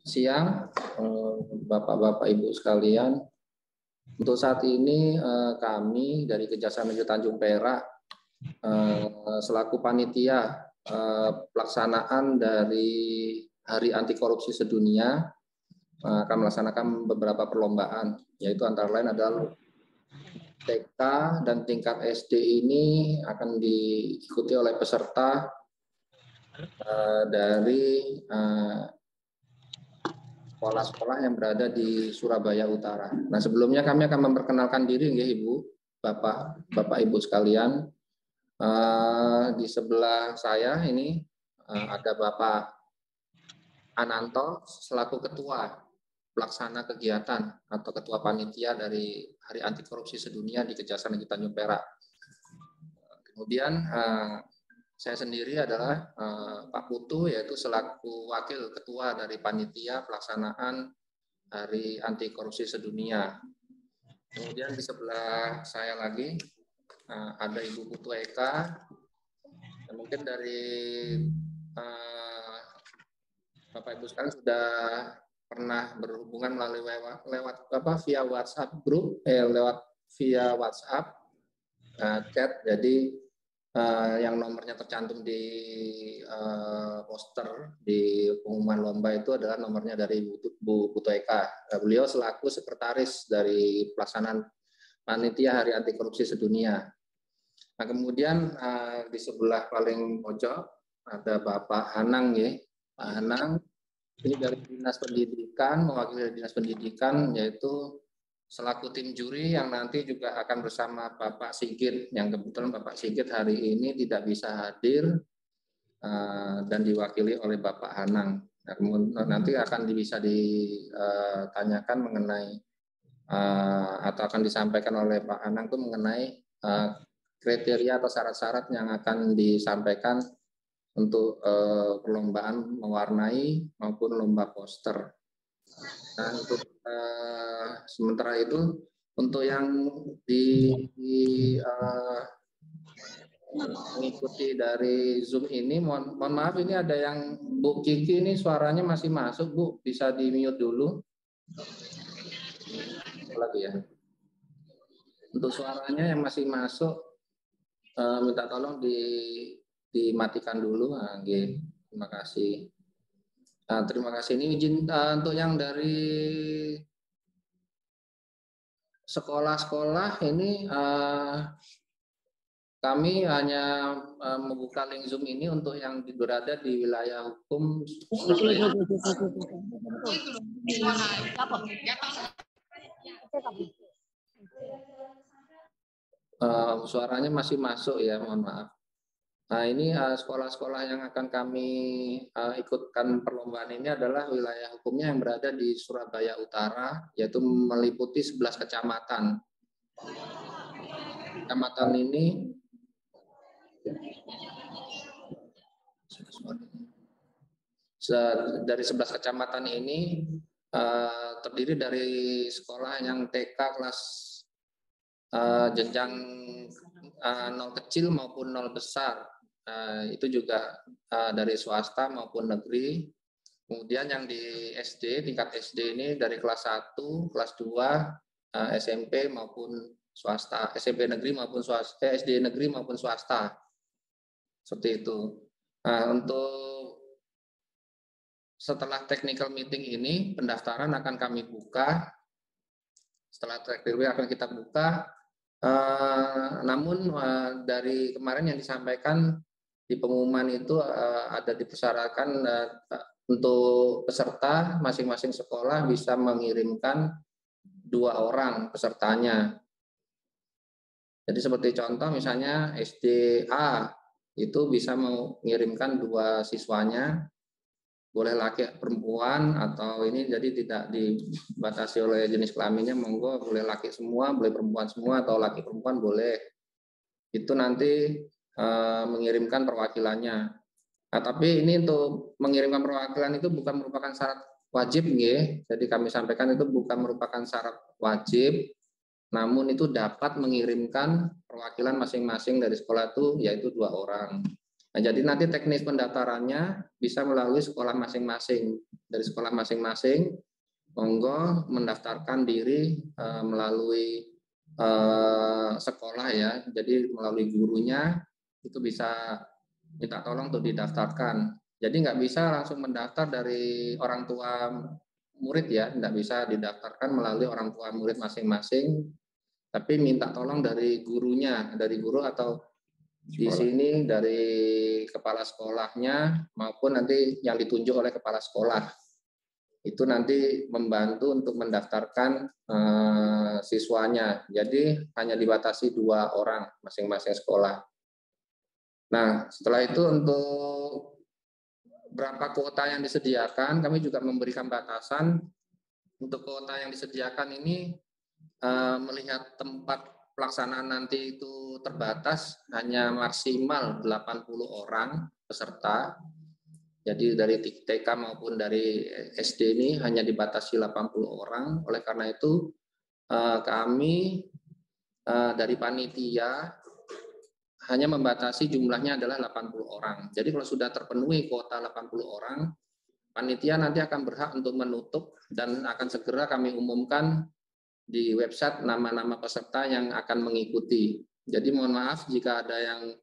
Siang, Bapak-Bapak Ibu sekalian. Untuk saat ini kami dari Kejaksaan Negeri Tanjung Perak selaku panitia pelaksanaan dari Hari Anti Korupsi Sedunia akan melaksanakan beberapa perlombaan, yaitu antara lain adalah TK dan tingkat SD ini akan diikuti oleh peserta dari sekolah-sekolah yang berada di Surabaya Utara. Nah, sebelumnya kami akan memperkenalkan diri, Ibu, Bapak Ibu sekalian. Di sebelah saya ini ada Bapak Ananto selaku Ketua Pelaksana Kegiatan atau Ketua Panitia dari Hari Anti Korupsi Sedunia di Kejaksaan Negeri Tanjung Perak. Kemudian saya sendiri adalah Pak Putu, yaitu selaku Wakil Ketua dari Panitia Pelaksanaan Hari Anti Korupsi Sedunia. Kemudian di sebelah saya lagi ada Ibu Putu Eka. Dan mungkin dari Bapak Ibu sekalian sudah pernah berhubungan melalui lewat via WhatsApp grup, via WhatsApp chat. Jadi yang nomornya tercantum di poster di pengumuman lomba itu adalah nomornya dari Bu Putu Eka. Beliau selaku sekretaris dari pelaksanaan panitia Hari Anti Korupsi Sedunia. Nah, kemudian di sebelah paling pojok ada Bapak Hanang, ya. Pak Hanang ini dari Dinas Pendidikan, mewakili Dinas Pendidikan, yaitu selaku tim juri yang nanti juga akan bersama Bapak Sigit, yang kebetulan Bapak Sigit hari ini tidak bisa hadir dan diwakili oleh Bapak Hanang. Nah, kemudian nanti akan bisa ditanyakan mengenai atau akan disampaikan oleh Pak Hanang itu mengenai kriteria atau syarat-syarat yang akan disampaikan untuk perlombaan mewarnai maupun lomba poster. Nah, untuk sementara itu untuk yang mengikuti dari Zoom ini, mohon maaf, ini ada yang Bu Kiki ini suaranya masih masuk, Bu, bisa di mute dulu lagi ya. Untuk suaranya yang masih masuk minta tolong dimatikan dulu. Terima kasih. Terima kasih. Ini izin untuk yang dari sekolah-sekolah ini kami hanya membuka link Zoom ini untuk yang berada di wilayah hukum. Suaranya masih masuk ya, mohon maaf. Nah, ini sekolah-sekolah yang akan kami ikutkan perlombaan ini adalah wilayah hukumnya yang berada di Surabaya Utara, yaitu meliputi 11 kecamatan. Kecamatan ini dari 11 kecamatan ini terdiri dari sekolah yang TK kelas jenjang 0 kecil maupun 0 besar. Itu juga dari swasta maupun negeri. Kemudian yang di SD, tingkat SD ini dari kelas 1, kelas 2, SMP maupun swasta, SMP negeri maupun swasta, SD negeri maupun swasta. Seperti itu. Untuk setelah technical meeting ini, pendaftaran akan kami buka. Setelah technical akan kita buka. Namun dari kemarin yang disampaikan di pengumuman itu ada dipersyaratkan untuk peserta masing-masing sekolah bisa mengirimkan 2 orang pesertanya. Jadi seperti contoh misalnya SD A itu bisa mengirimkan 2 siswanya, boleh laki perempuan atau ini, jadi tidak dibatasi oleh jenis kelaminnya, monggo boleh laki semua, boleh perempuan semua, atau laki perempuan boleh. Itu nanti mengirimkan perwakilannya. Nah, tapi ini untuk mengirimkan perwakilan itu bukan merupakan syarat wajib, nggih. Jadi kami sampaikan itu bukan merupakan syarat wajib, namun itu dapat mengirimkan perwakilan masing-masing dari sekolah itu, yaitu 2 orang. Nah, jadi nanti teknis pendaftarannya bisa melalui sekolah masing-masing. Dari sekolah masing-masing, monggo mendaftarkan diri melalui sekolah ya. Jadi melalui gurunya itu bisa minta tolong untuk didaftarkan. Jadi nggak bisa langsung mendaftar dari orang tua murid ya, nggak bisa didaftarkan melalui orang tua murid masing-masing, tapi minta tolong dari gurunya, dari guru atau di sini dari kepala sekolahnya maupun nanti yang ditunjuk oleh kepala sekolah. Itu nanti membantu untuk mendaftarkan siswanya. Jadi hanya dibatasi 2 orang masing-masing sekolah. Nah, setelah itu untuk berapa kuota yang disediakan, kami juga memberikan batasan. Untuk kuota yang disediakan ini melihat tempat pelaksanaan nanti itu terbatas, hanya maksimal 80 orang peserta. Jadi dari TK maupun dari SD ini hanya dibatasi 80 orang. Oleh karena itu kami dari panitia hanya membatasi jumlahnya adalah 80 orang. Jadi kalau sudah terpenuhi kuota 80 orang, panitia nanti akan berhak untuk menutup dan akan segera kami umumkan di website nama-nama peserta yang akan mengikuti. Jadi mohon maaf jika ada yang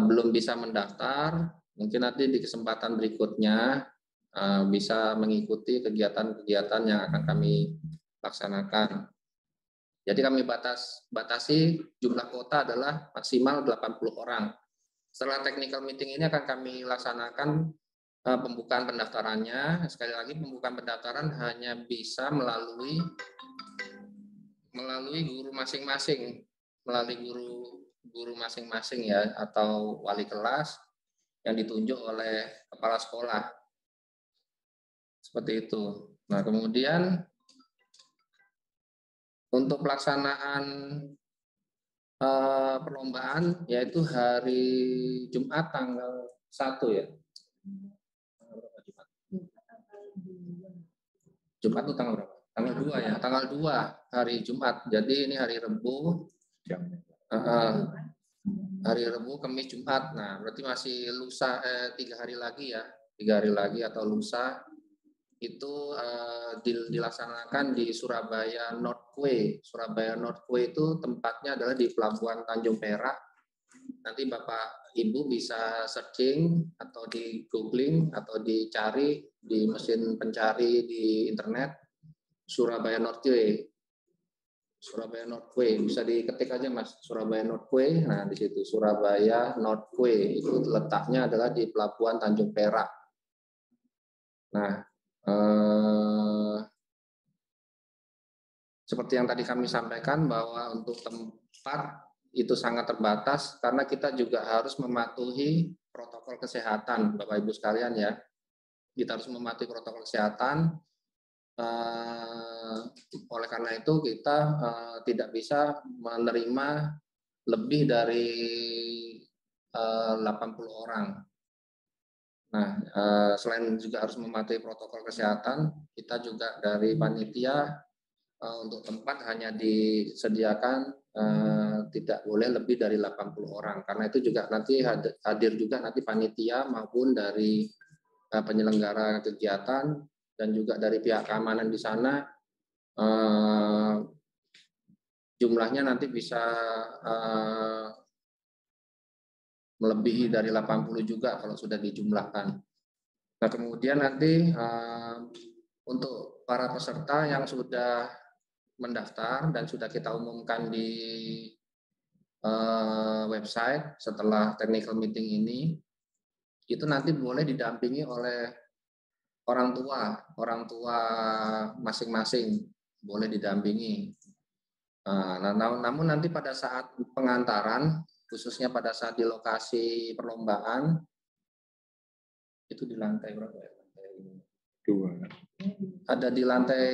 belum bisa mendaftar, mungkin nanti di kesempatan berikutnya bisa mengikuti kegiatan-kegiatan yang akan kami laksanakan. Jadi kami batasi jumlah kuota adalah maksimal 80 orang. Setelah technical meeting ini akan kami laksanakan pembukaan pendaftarannya. Sekali lagi pembukaan pendaftaran hanya bisa melalui guru masing-masing, melalui guru masing-masing ya, atau wali kelas yang ditunjuk oleh kepala sekolah. Seperti itu. Nah, kemudian untuk pelaksanaan perlombaan yaitu hari Jumat tanggal 1 ya. Jumat itu tanggal berapa? Tanggal 2 ya, tanggal 2 hari Jumat. Jadi ini hari Rabu. Hari Rabu, Kamis, Jumat. Nah, berarti masih lusa 3 hari lagi ya. 3 hari lagi atau lusa itu dilaksanakan di Surabaya North Quay. Surabaya North Quay itu tempatnya adalah di Pelabuhan Tanjung Perak. Nanti Bapak Ibu bisa searching atau di googling atau dicari di mesin pencari di internet Surabaya North Quay. Surabaya North Quay bisa diketik aja Mas, Surabaya North Quay. Nah, di situ Surabaya North Quay itu letaknya adalah di Pelabuhan Tanjung Perak. Nah, seperti yang tadi kami sampaikan bahwa untuk tempat itu sangat terbatas karena kita juga harus mematuhi protokol kesehatan, Bapak Ibu sekalian ya. Kita harus mematuhi protokol kesehatan. Oleh karena itu kita tidak bisa menerima lebih dari 80 orang. Nah, selain juga harus mematuhi protokol kesehatan, kita juga dari panitia untuk tempat hanya disediakan tidak boleh lebih dari 80 orang. Karena itu juga nanti hadir juga nanti panitia maupun dari penyelenggara kegiatan dan juga dari pihak keamanan di sana jumlahnya nanti bisa melebihi dari 80 juga kalau sudah dijumlahkan. Nah, kemudian nanti untuk para peserta yang sudah mendaftar dan sudah kita umumkan di website setelah technical meeting ini, itu nanti boleh didampingi oleh orang tua masing-masing, boleh didampingi. Nah, namun nanti pada saat pengantaran, khususnya pada saat di lokasi perlombaan, itu di lantai berapa ya? Dua. Ada di lantai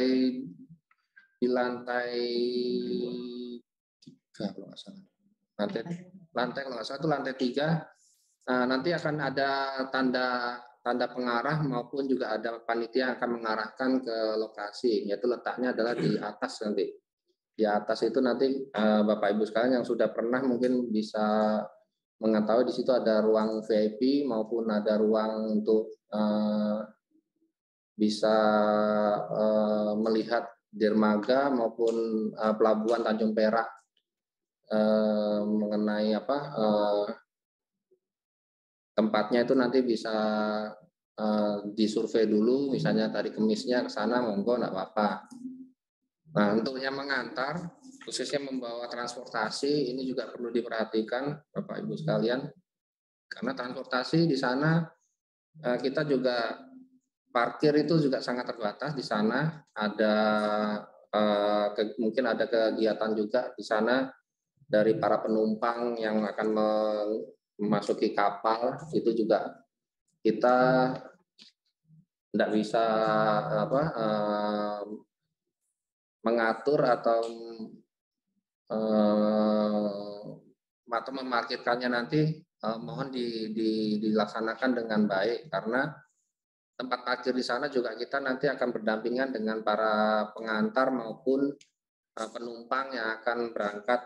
3 kalau nggak salah. Lantai kalau nggak salah itu lantai 3. Nanti akan ada tanda pengarah maupun juga ada panitia yang akan mengarahkan ke lokasi, yaitu letaknya adalah di atas nanti. Di atas itu nanti Bapak Ibu sekalian yang sudah pernah mungkin bisa mengetahui di situ ada ruang VIP maupun ada ruang untuk bisa melihat dermaga maupun pelabuhan Tanjung Perak mengenai tempatnya itu nanti bisa disurvei dulu, misalnya tadi Kemisnya ke sana, monggo nggak apa-apa. Nah, untuk yang mengantar, khususnya membawa transportasi, ini juga perlu diperhatikan, Bapak Ibu sekalian, karena transportasi di sana kita juga parkir itu juga sangat terbatas di sana. Ada mungkin ada kegiatan juga di sana dari para penumpang yang akan memasuki kapal, itu juga kita tidak bisa mengatur atau memarkirkannya nanti mohon dilaksanakan dengan baik, karena tempat parkir di sana juga kita nanti akan berdampingan dengan para pengantar maupun penumpang yang akan berangkat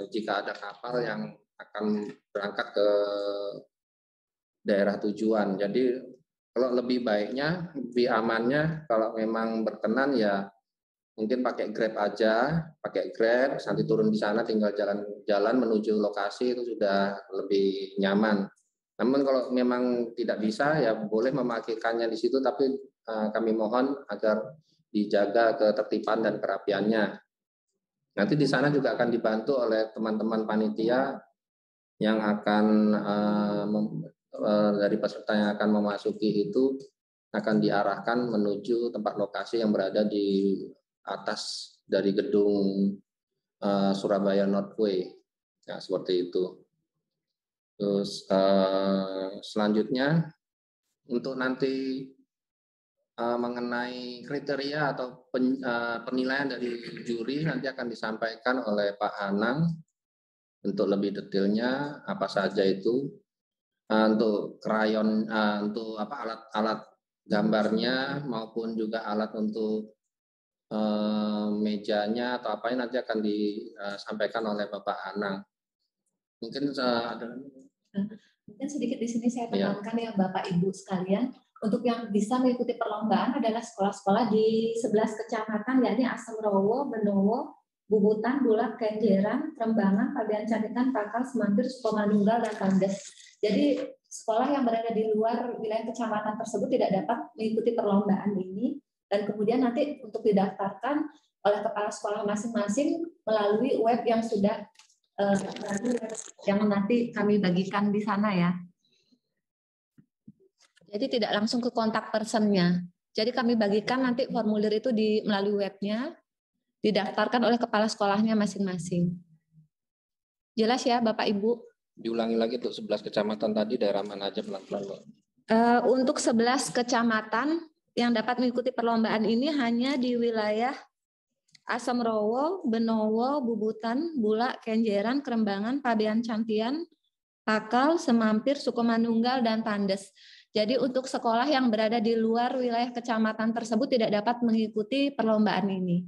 jika ada kapal yang akan berangkat ke daerah tujuan. Jadi kalau lebih baiknya, lebih amannya kalau memang berkenan ya mungkin pakai Grab aja, pakai Grab, nanti turun di sana tinggal jalan menuju lokasi, itu sudah lebih nyaman. Namun kalau memang tidak bisa ya boleh memarkirkannya di situ, tapi kami mohon agar dijaga ketertiban dan kerapiannya. Nanti di sana juga akan dibantu oleh teman-teman panitia yang akan dari peserta yang akan memasuki itu akan diarahkan menuju tempat lokasi yang berada di atas dari gedung Surabaya Northway. Ya, seperti itu. Terus selanjutnya untuk nanti mengenai kriteria atau penilaian dari juri nanti akan disampaikan oleh Pak Anang untuk lebih detailnya apa saja itu. Untuk krayon, untuk alat-alat gambarnya maupun juga alat untuk mejanya atau apa nanti akan disampaikan oleh Bapak Anang. Mungkin ada. Mungkin sedikit di sini saya tekankan ya Bapak Ibu sekalian, untuk yang bisa mengikuti perlombaan adalah sekolah-sekolah di 11 kecamatan, yakni Asam Rowo, Benowo, Bubutan, Bulak, Kenjeran, Trembangan, Pabean Cantikan, Pakal, Semampir, Sukomanunggal, dan Tandes. Jadi sekolah yang berada di luar wilayah kecamatan tersebut tidak dapat mengikuti perlombaan ini, dan kemudian nanti untuk didaftarkan oleh kepala sekolah masing-masing melalui web yang sudah yang nanti kami bagikan di sana ya. Jadi tidak langsung ke kontak personnya. Jadi kami bagikan nanti formulir itu melalui webnya, didaftarkan oleh kepala sekolahnya masing-masing. Jelas ya Bapak Ibu? Diulangi lagi tuh 11 kecamatan tadi daerah mana aja pelan-pelan. Untuk 11 kecamatan yang dapat mengikuti perlombaan ini hanya di wilayah Asam Rowo, Benowo, Bubutan, Bulak, Kenjeran, Kerembangan, Pabean Cantian, Pakal, Semampir, Sukomanunggal, dan Tandes. Jadi untuk sekolah yang berada di luar wilayah kecamatan tersebut tidak dapat mengikuti perlombaan ini.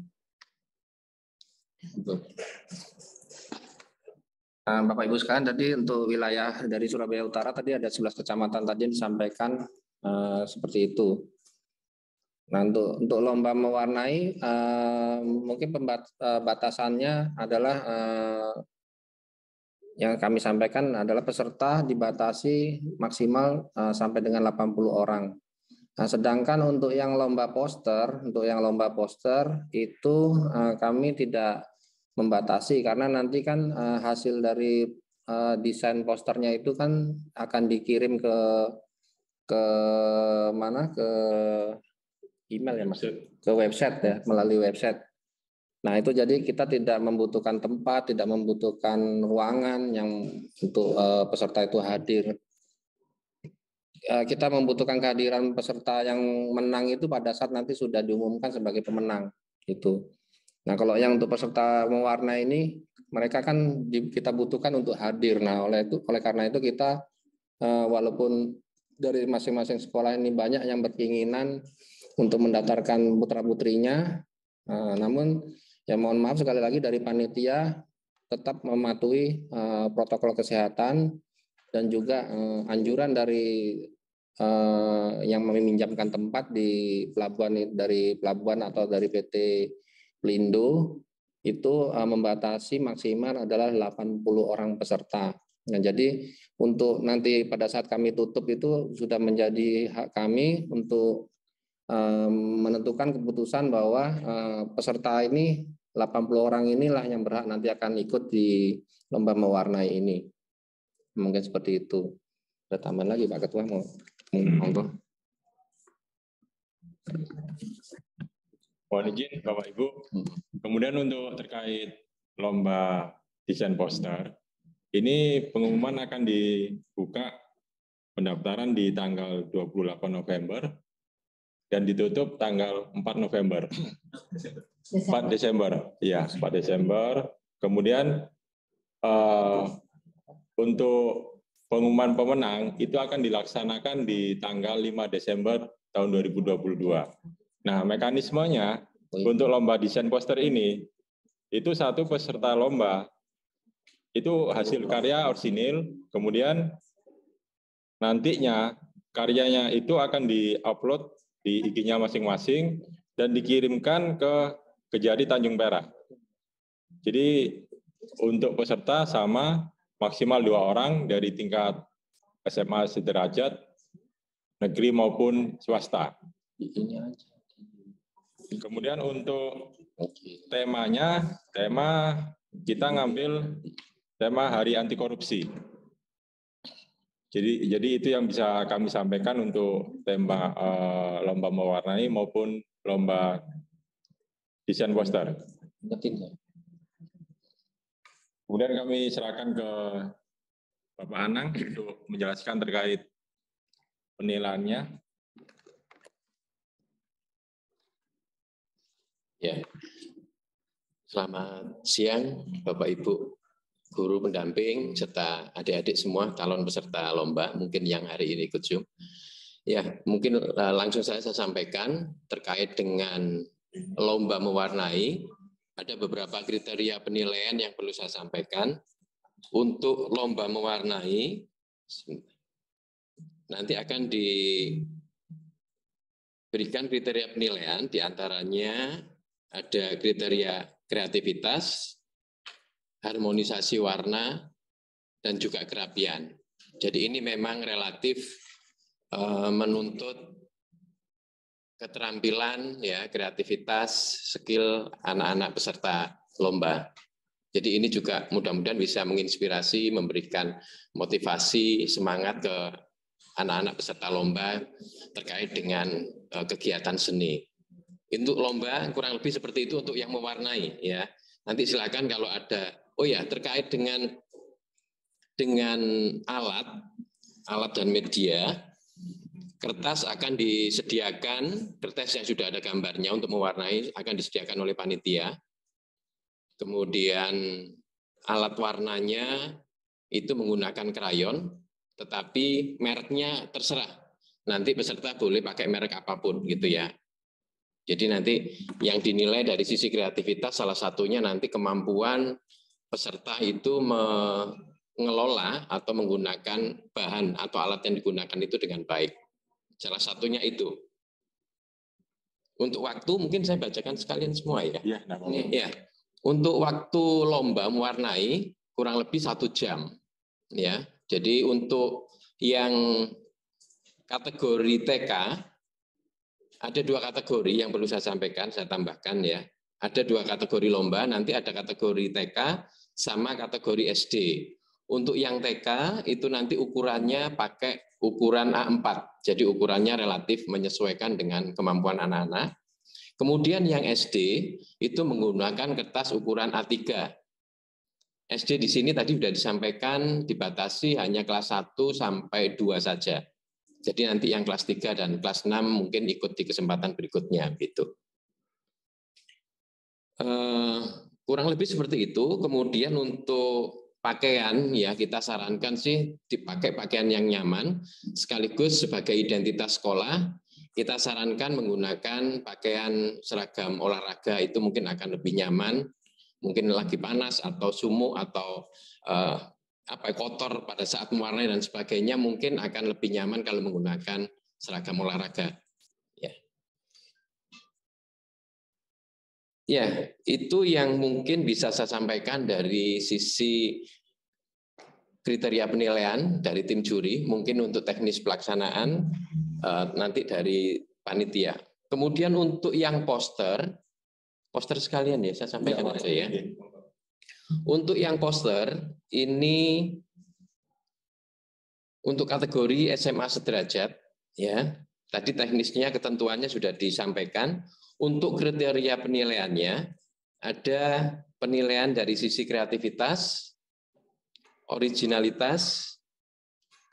Bapak Ibu sekalian, tadi untuk wilayah dari Surabaya Utara tadi ada 11 kecamatan tadi yang disampaikan seperti itu. Nah, untuk lomba mewarnai mungkin batasannya adalah yang kami sampaikan adalah peserta dibatasi maksimal sampai dengan 80 orang. Nah, sedangkan untuk yang lomba poster itu kami tidak membatasi, karena nanti kan hasil dari desain posternya itu kan akan dikirim ke mana, ke email ya Mas, ke website ya, melalui website. Nah itu jadi kita tidak membutuhkan tempat, tidak membutuhkan ruangan yang untuk peserta itu hadir. Kita membutuhkan kehadiran peserta yang menang itu pada saat nanti sudah diumumkan sebagai pemenang gitu. Nah kalau yang untuk peserta mewarnai ini mereka kan kita butuhkan untuk hadir. Nah oleh karena itu kita walaupun dari masing-masing sekolah ini banyak yang berkeinginan untuk mendaftarkan putra-putrinya, namun ya mohon maaf sekali lagi dari panitia tetap mematuhi protokol kesehatan dan juga anjuran dari yang meminjamkan tempat di pelabuhan, dari pelabuhan atau dari PT Pelindo itu membatasi maksimal adalah 80 orang peserta. Nah, jadi untuk nanti pada saat kami tutup itu sudah menjadi hak kami untuk menentukan keputusan bahwa peserta ini 80 orang inilah yang berhak nanti akan ikut di lomba mewarnai ini. Mungkin seperti itu. Ada tambahan lagi Pak Ketua mau monggo. Mohon izin Bapak Ibu. Kemudian untuk terkait lomba desain poster, ini pengumuman akan dibuka pendaftaran di tanggal 28 November dan ditutup tanggal 4 November. 4 Desember. Ya, 4 Desember. Kemudian untuk pengumuman pemenang itu akan dilaksanakan di tanggal 5 Desember tahun 2022. Nah, mekanismenya untuk lomba desain poster ini, itu satu peserta lomba, itu hasil karya orsinil, kemudian nantinya karyanya itu akan di-upload di IG-nya masing-masing dan dikirimkan ke Kejari Tanjung Perak. Jadi untuk peserta sama maksimal 2 orang dari tingkat SMA sederajat, negeri maupun swasta. Kemudian untuk temanya, kita ngambil tema Hari Anti Korupsi. Jadi itu yang bisa kami sampaikan untuk tema lomba mewarnai maupun lomba desain poster. Kemudian kami serahkan ke Bapak Anang untuk menjelaskan terkait penilaiannya. Ya, selamat siang Bapak Ibu guru pendamping serta adik-adik semua calon peserta lomba mungkin yang hari ini ikut Zoom. Ya, mungkin langsung saya sampaikan terkait dengan lomba mewarnai. Ada beberapa kriteria penilaian yang perlu saya sampaikan. Untuk lomba mewarnai nanti akan diberikan kriteria penilaian, diantaranya ada kriteria kreativitas, harmonisasi warna, dan juga kerapian. Jadi ini memang relatif menuntut keterampilan, ya, kreativitas, skill anak-anak peserta lomba. Jadi ini juga mudah-mudahan bisa menginspirasi, memberikan motivasi, semangat ke anak-anak peserta lomba terkait dengan kegiatan seni. Untuk lomba kurang lebih seperti itu untuk yang mewarnai, ya. Nanti silakan kalau ada, oh ya, terkait dengan alat dan media, kertas akan disediakan, kertas yang sudah ada gambarnya untuk mewarnai akan disediakan oleh panitia. Kemudian alat warnanya itu menggunakan krayon, tetapi mereknya terserah. Nanti peserta boleh pakai merek apapun gitu ya. Jadi nanti yang dinilai dari sisi kreativitas salah satunya nanti kemampuan peserta itu mengelola atau menggunakan bahan atau alat yang digunakan itu dengan baik. Salah satunya itu. Untuk waktu mungkin saya bacakan sekalian semua ya. Ya. Untuk waktu lomba mewarnai kurang lebih 1 jam. Ya. Jadi untuk yang kategori TK ada 2 kategori yang perlu saya sampaikan, saya tambahkan ya. Ada 2 kategori lomba, nanti ada kategori TK sama kategori SD. Untuk yang TK itu nanti ukurannya pakai ukuran A4, jadi ukurannya relatif menyesuaikan dengan kemampuan anak-anak. Kemudian yang SD itu menggunakan kertas ukuran A3. SD di sini tadi sudah disampaikan dibatasi hanya kelas 1 sampai 2 saja. Jadi nanti yang kelas 3 dan kelas 6 mungkin ikut di kesempatan berikutnya gitu. Kurang lebih seperti itu. Kemudian untuk pakaian ya kita sarankan sih dipakai pakaian yang nyaman sekaligus sebagai identitas sekolah. Kita sarankan menggunakan pakaian seragam olahraga itu mungkin akan lebih nyaman mungkin lagi panas atau sumuk atau kotor pada saat mewarnai dan sebagainya, mungkin akan lebih nyaman kalau menggunakan seragam olahraga. Ya, itu yang mungkin bisa saya sampaikan dari sisi kriteria penilaian dari tim juri, mungkin untuk teknis pelaksanaan nanti dari panitia. Kemudian untuk yang poster sekalian ya, saya sampaikan aja ya. Untuk yang poster, ini untuk kategori SMA sederajat, ya. Tadi teknisnya ketentuannya sudah disampaikan. Untuk kriteria penilaiannya, ada penilaian dari sisi kreativitas, originalitas,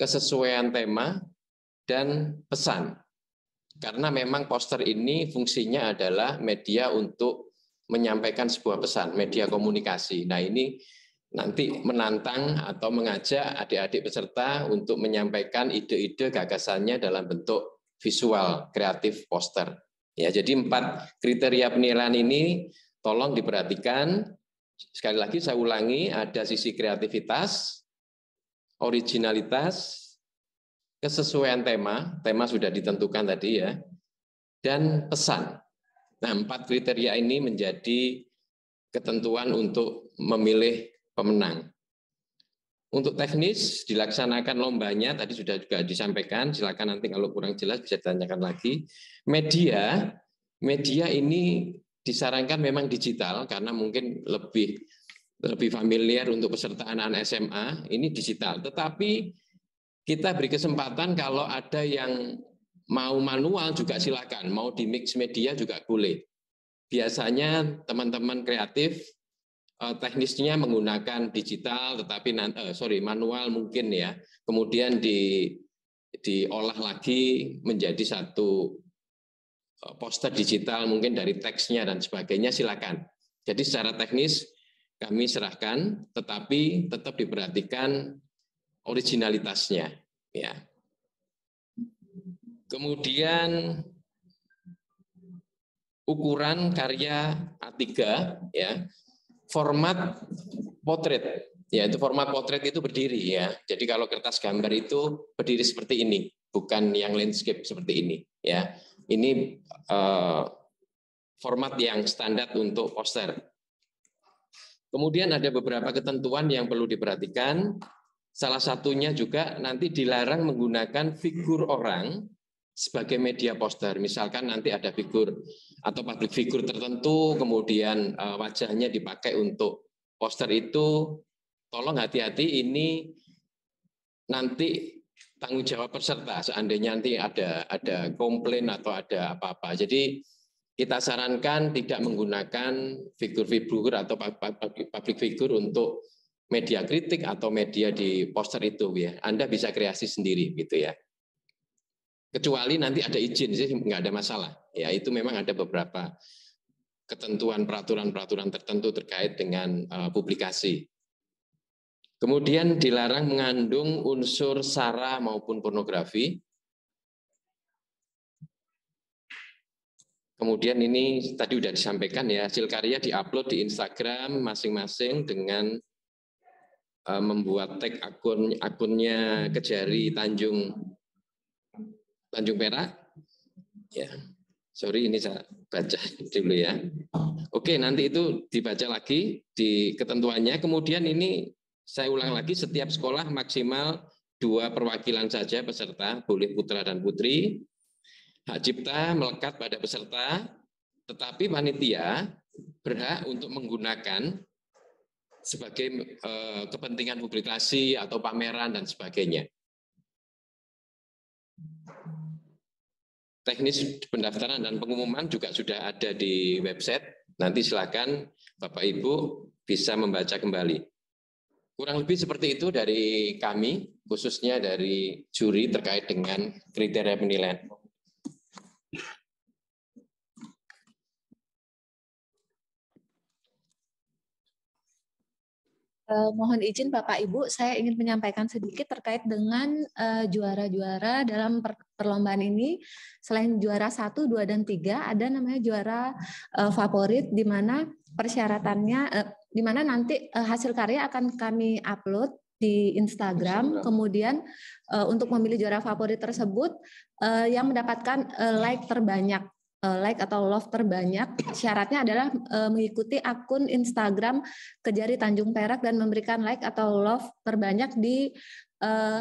kesesuaian tema, dan pesan. Karena memang poster ini fungsinya adalah media untuk menyampaikan sebuah pesan, media komunikasi. Nah, ini nanti menantang atau mengajak adik-adik peserta untuk menyampaikan ide-ide gagasannya dalam bentuk visual kreatif poster. Ya, jadi 4 kriteria penilaian ini tolong diperhatikan. Sekali lagi saya ulangi, ada sisi kreativitas, originalitas, kesesuaian tema sudah ditentukan tadi ya, dan pesan. Nah, 4 kriteria ini menjadi ketentuan untuk memilih pemenang. Untuk teknis dilaksanakan lombanya tadi sudah juga disampaikan, silakan nanti kalau kurang jelas bisa ditanyakan lagi. Media ini disarankan memang digital karena mungkin lebih familiar untuk peserta anak-anak SMA, ini digital. Tetapi kita beri kesempatan kalau ada yang mau manual juga silakan, mau di mix media juga boleh. Biasanya teman-teman kreatif teknisnya menggunakan digital, tetapi manual mungkin ya, kemudian diolah lagi menjadi satu poster digital mungkin dari teksnya dan sebagainya, silakan. Jadi secara teknis kami serahkan, tetapi tetap diperhatikan originalitasnya. Ya. Kemudian ukuran karya A3 ya. Format potret, yaitu format potret itu berdiri ya. Jadi kalau kertas gambar itu berdiri seperti ini, bukan yang landscape seperti ini ya. Ini format yang standar untuk poster. Kemudian ada beberapa ketentuan yang perlu diperhatikan. Salah satunya juga nanti dilarang menggunakan figur orang sebagai media poster. Misalkan nanti ada figur atau public figure tertentu, kemudian wajahnya dipakai untuk poster itu, tolong hati-hati, ini nanti tanggung jawab peserta seandainya nanti ada komplain atau ada apa-apa. Jadi kita sarankan tidak menggunakan figur-figur atau public figure untuk media kritik atau media di poster itu ya. Anda bisa kreasi sendiri gitu ya. Kecuali nanti ada izin sih nggak ada masalah. Ya itu memang ada beberapa ketentuan peraturan-peraturan tertentu terkait dengan publikasi. Kemudian dilarang mengandung unsur sara maupun pornografi. Kemudian ini tadi sudah disampaikan ya, hasil karya diupload di Instagram masing-masing dengan membuat tag akunnya Kejari Tanjung Perak. Ya, sorry ini saya baca dulu ya. Oke, nanti itu dibaca lagi di ketentuannya. Kemudian ini saya ulang lagi, setiap sekolah maksimal 2 perwakilan saja peserta, boleh putra dan putri. Hak cipta melekat pada peserta, tetapi panitia berhak untuk menggunakan sebagai kepentingan publikasi atau pameran dan sebagainya. Teknis pendaftaran dan pengumuman juga sudah ada di website. Nanti silakan Bapak Ibu bisa membaca kembali. Kurang lebih seperti itu dari kami, khususnya dari juri terkait dengan kriteria penilaian. Mohon izin Bapak Ibu, saya ingin menyampaikan sedikit terkait dengan juara-juara dalam perlombaan ini. Selain juara 1, 2, dan 3, ada namanya juara favorit, di mana persyaratannya, di mana nanti hasil karya akan kami upload di Instagram. Kemudian untuk memilih juara favorit tersebut, yang mendapatkan like terbanyak, like atau love terbanyak, syaratnya adalah mengikuti akun Instagram Kejari Tanjung Perak dan memberikan like atau love terbanyak di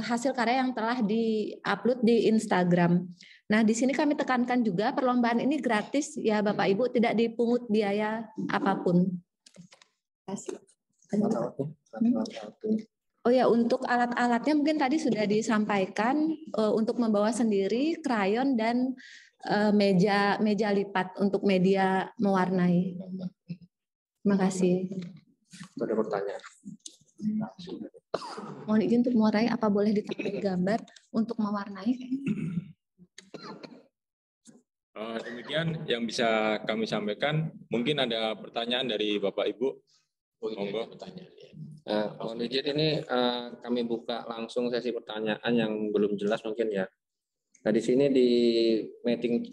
hasil karya yang telah di-upload di Instagram. Nah, di sini kami tekankan juga perlombaan ini gratis ya Bapak Ibu, tidak dipungut biaya apapun. Terima kasih. Oh ya, untuk alat-alatnya mungkin tadi sudah disampaikan, untuk membawa sendiri krayon dan meja lipat untuk media mewarnai. Terima kasih. Ada pertanyaan. Mohon izin untuk mewarnai, apa boleh ditampilkan gambar untuk mewarnai? Demikian yang bisa kami sampaikan. Mungkin ada pertanyaan dari Bapak Ibu. Monggo. Mohon izin ini kami buka langsung sesi pertanyaan yang belum jelas mungkin ya. Nah, di sini di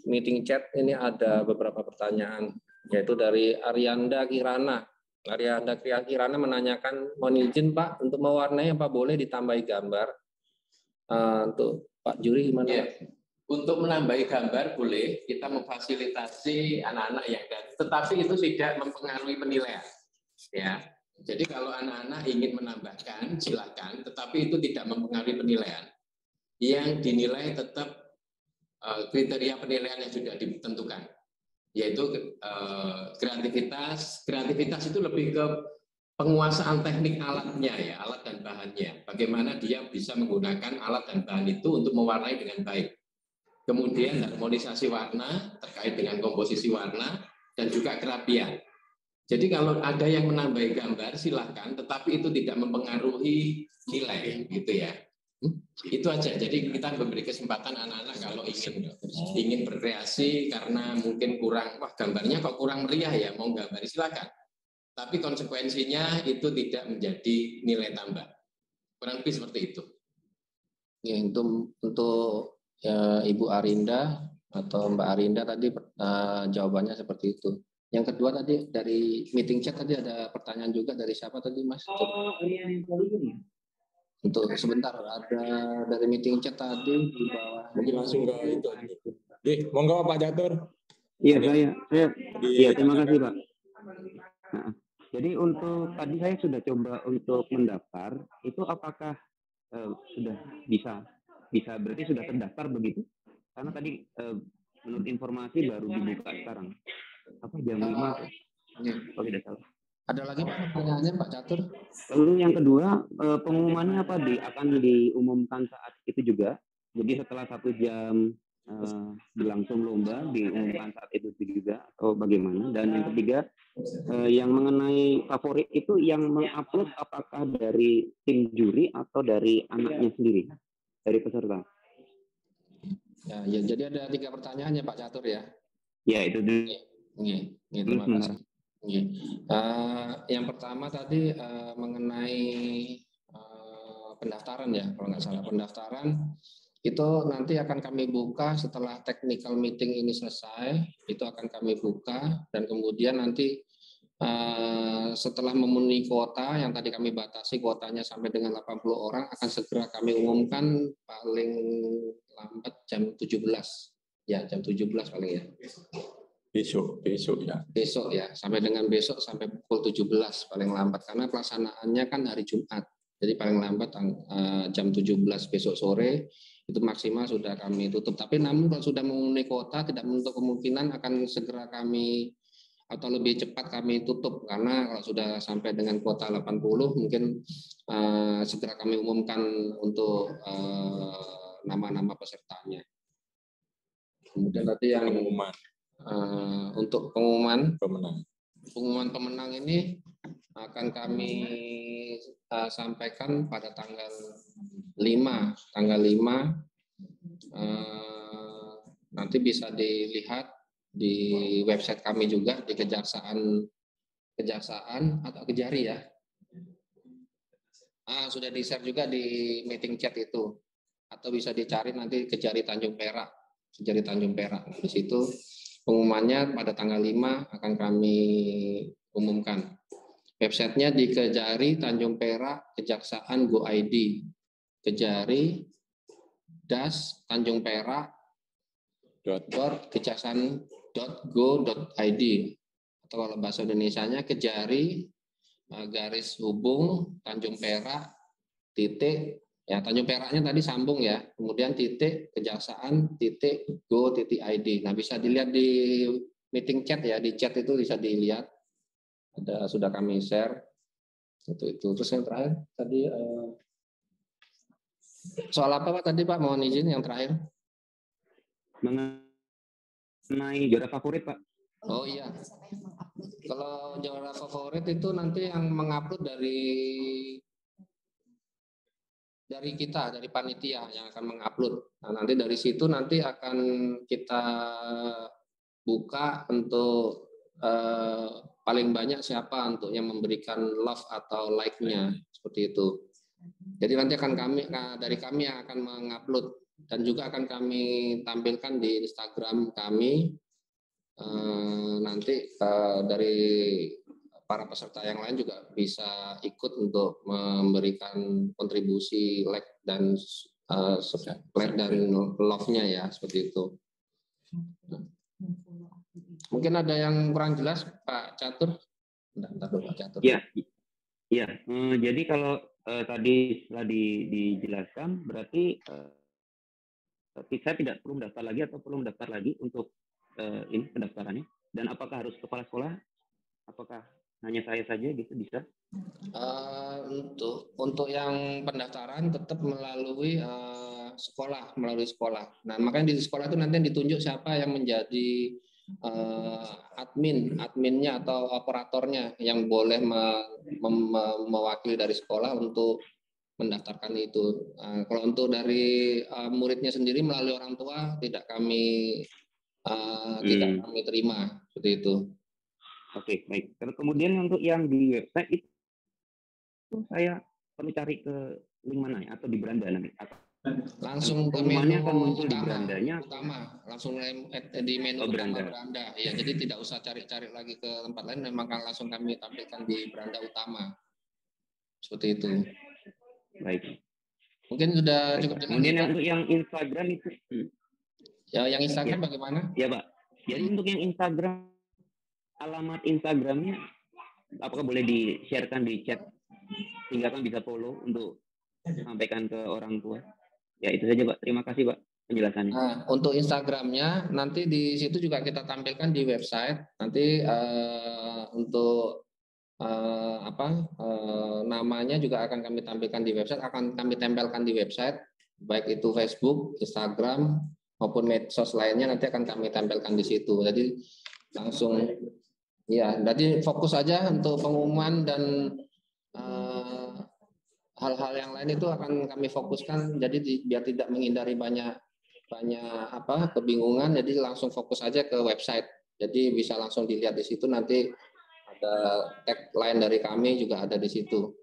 meeting chat ini ada beberapa pertanyaan, yaitu dari Arianda Kirana. Arianda Kirana menanyakan, mohon izin Pak, untuk mewarnai apa boleh ditambahi gambar? Untuk Pak Juri gimana? Ya, untuk menambahi gambar boleh, kita memfasilitasi anak-anak yang ada, tetapi itu tidak mempengaruhi penilaian. Ya, jadi kalau anak-anak ingin menambahkan, silakan, tetapi itu tidak mempengaruhi penilaian. Yang dinilai tetap kriteria penilaian yang sudah ditentukan, yaitu kreativitas. Kreativitas itu lebih ke penguasaan teknik alatnya ya, alat dan bahannya. Bagaimana dia bisa menggunakan alat dan bahan itu untuk mewarnai dengan baik. Kemudian harmonisasi warna terkait dengan komposisi warna dan juga kerapian. Jadi kalau ada yang menambahi gambar silahkan, tetapi itu tidak mempengaruhi nilai, gitu ya. Itu aja. Jadi kita memberi kesempatan anak-anak kalau ingin berkreasi karena mungkin kurang, wah gambarnya kok kurang meriah ya, mau gambar silakan. Tapi konsekuensinya itu tidak menjadi nilai tambah. Kurang lebih seperti itu. Ya, untuk ya, Ibu Arinda atau Mbak Arinda tadi jawabannya seperti itu. Yang kedua tadi dari meeting chat tadi ada pertanyaan juga dari siapa tadi Mas? Untuk sebentar ada dari meeting chat tadi di bawah. Mungkin langsung ke itu. Monggo Pak Catur. Iya, iya, terima kasih Pak. Nah, jadi untuk tadi saya sudah coba untuk mendaftar, itu apakah sudah bisa berarti sudah terdaftar begitu? Karena tadi menurut informasi baru dibuka sekarang. Apa jam 5? Kalau tidak salah. Ada lagi Pak pertanyaannya Pak Catur? Lalu yang kedua, pengumumannya apa akan diumumkan saat itu juga? Jadi setelah 1 jam berlangsung lomba diumumkan saat itu juga atau bagaimana? Dan yang ketiga, yang mengenai favorit itu yang mengupload apakah dari tim juri atau dari anaknya sendiri, dari peserta? Ya, jadi ada 3 pertanyaan ya Pak Catur ya? Ya, itu dulu. Terima kasih. Yang pertama tadi mengenai pendaftaran ya, kalau nggak salah pendaftaran itu nanti akan kami buka setelah technical meeting ini selesai, itu akan kami buka dan kemudian nanti setelah memenuhi kuota yang tadi kami batasi kuotanya sampai dengan 80 orang akan segera kami umumkan paling lambat jam 17 ya, jam 17 paling ya. Besok ya, sampai dengan besok sampai pukul 17 paling lambat karena pelaksanaannya kan hari Jumat, jadi paling lambat jam 17 besok sore itu maksimal sudah kami tutup. Tapi namun kalau sudah memenuhi kuota tidak menutup kemungkinan akan segera kami atau lebih cepat kami tutup karena kalau sudah sampai dengan kuota 80 mungkin segera kami umumkan untuk nama-nama pesertanya. Kemudian tadi yang pengumuman. Untuk pengumuman pemenang ini akan kami sampaikan pada tanggal 5 nanti bisa dilihat di website kami juga di kejaksaan atau Kejari ya. Sudah di-share juga di meeting chat itu, atau bisa dicari nanti Kejari Tanjung Perak, Kejari Tanjung Perak. Di situ pengumumannya pada tanggal 5 akan kami umumkan. Websitenya di Kejari Tanjung Perak Kejaksaan Go ID, Kejari Tanjung Perak kejaksaan.go.id, atau kalau bahasa Indonesianya Kejari garis hubung Tanjung Perak titik, ya Tanjung Peraknya tadi sambung ya, kemudian titik kejaksaan titik go titik id. Nah, bisa dilihat di meeting chat ya, di chat itu bisa dilihat, sudah kami share itu. Terus yang terakhir tadi soal apa Pak tadi Pak, mohon izin yang terakhir mengenai juara favorit Pak. Oh iya, kalau juara favorit itu nanti yang mengupload dari kita, dari panitia yang akan mengupload. Nah, nanti dari situ nanti akan kita buka untuk paling banyak siapa untuk yang memberikan love atau like-nya, seperti itu. Jadi nanti akan dari kami yang akan mengupload, dan juga akan kami tampilkan di Instagram kami. Nanti dari para peserta yang lain juga bisa ikut untuk memberikan kontribusi like dan love-nya ya, seperti itu. Mungkin ada yang kurang jelas Pak Catur? Pak Catur. Iya. Jadi kalau tadi setelah dijelaskan, berarti saya tidak perlu daftar lagi atau perlu daftar lagi untuk ini pendaftarannya, dan apakah harus kepala sekolah, apakah hanya saya saja gitu bisa? Untuk yang pendaftaran tetap melalui sekolah. Nah, makanya di sekolah itu nanti ditunjuk siapa yang menjadi adminnya atau operatornya yang boleh mewakili dari sekolah untuk mendaftarkan itu. Kalau untuk dari muridnya sendiri melalui orang tua tidak kami terima, seperti itu. Oke, baik. Terus kemudian untuk yang di website itu saya perlu cari ke link mana ya, atau di beranda nanti? Langsung ke menu akan muncul di berandanya. Langsung di menu beranda. Ya, jadi tidak usah cari-cari lagi ke tempat lain, memang langsung kami tampilkan di beranda utama. Seperti itu. Baik. Mungkin sudah cukup. Kemudian untuk yang Instagram itu. Ya, yang Instagram ya. Bagaimana? Ya, Pak. Jadi untuk yang Instagram, alamat Instagramnya apakah boleh di-sharekan di chat sehingga kan bisa follow untuk sampaikan ke orang tua? Ya, itu saja Pak. Terima kasih Pak penjelasannya. Nah, untuk Instagramnya nanti di situ juga kita tampilkan di website. Nanti untuk namanya juga akan kami tampilkan di website, akan kami tempelkan di website, baik itu Facebook, Instagram maupun medsos lainnya nanti akan kami tempelkan di situ. Jadi langsung ya, jadi fokus saja untuk pengumuman dan hal-hal yang lain itu akan kami fokuskan. Jadi biar tidak menghindari banyak kebingungan, jadi langsung fokus saja ke website. Jadi bisa langsung dilihat di situ, nanti ada tagline dari kami juga ada di situ.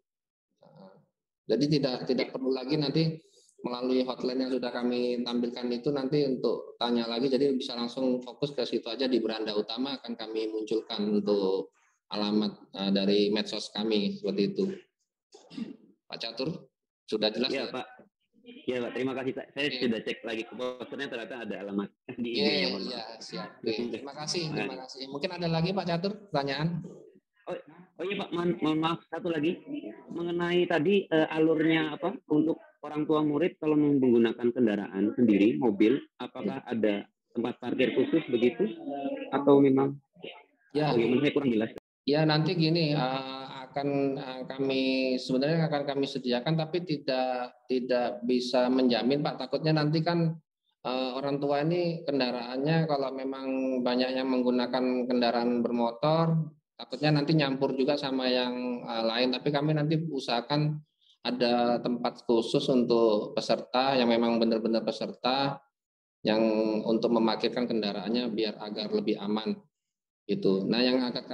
Jadi tidak perlu lagi nanti melalui hotline yang sudah kami tampilkan itu nanti untuk tanya lagi, jadi bisa langsung fokus ke situ aja. Di beranda utama akan kami munculkan untuk alamat dari medsos kami, seperti itu. Pak Catur, sudah jelas ya? Pak. Ya Pak, terima kasih Pak. Saya sudah cek lagi ke posternya, ternyata ada alamat di emailnya. Iya, siap. Terima kasih. Mungkin ada lagi Pak Catur pertanyaan? Oh iya Pak, mohon maaf, satu lagi mengenai tadi alurnya apa untuk orang tua murid kalau menggunakan kendaraan sendiri, mobil, apakah ada tempat parkir khusus begitu atau memang ya saya kurang jelas? Ya, nanti gini, sebenarnya akan kami sediakan, tapi tidak bisa menjamin Pak. Takutnya nanti kan orang tua ini kendaraannya kalau memang banyak yang menggunakan kendaraan bermotor, takutnya nanti nyampur juga sama yang lain. Tapi kami nanti usahakan ada tempat khusus untuk peserta yang memang benar-benar peserta yang untuk memarkirkan kendaraannya biar agar lebih aman gitu. Nah, yang agak